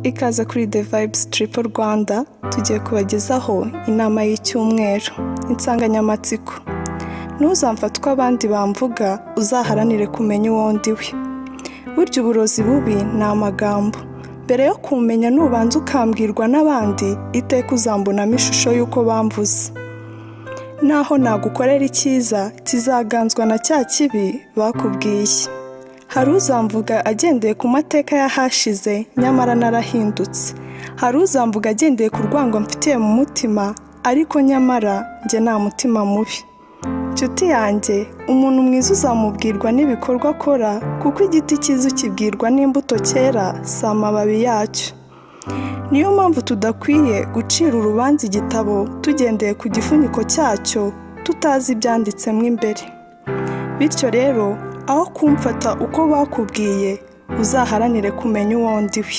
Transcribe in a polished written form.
Ikaze kuri The Vibes Triple Rwanda tugiye kubagezaho inama y'icyumweru. Insanganyamatsiko: ntuzamfatwa abandi bamvuga, uzaharanire kumenya uwo ndiwe. Burya uburozi bubi ni amagambo. Mbere yo kumenya nubanza ukambwirwa n'abandi, iteka uzambonamo ishusho y'uko bamvuze. Naho nagukorera icyiza kizaganzwa na cya kibi bakubwiye. Hari uzamvuga agendeye ku mateka yahashize, nyamara narahindutse. Hari uzamvuga agendeye ku rwango mfitiye mu mutima, ariko nyamara njye nta mutima mubi. Nshuti yanjye, umuntu mwiza uzamubwirwa n'ibikorwa akora, kuko igiti cyiza ukibwirwa n'imbuto cyera, si amababi yacyo. Niyo mpamvu tudakwiye gucira urubanza igitabo tugendeye ku gifuniko cyacyo, tutazi ibyanditsemo imbere. Bityo rero, aho kumfata uko bakubwiye, uzaharanire kumenya uwo ndiwe.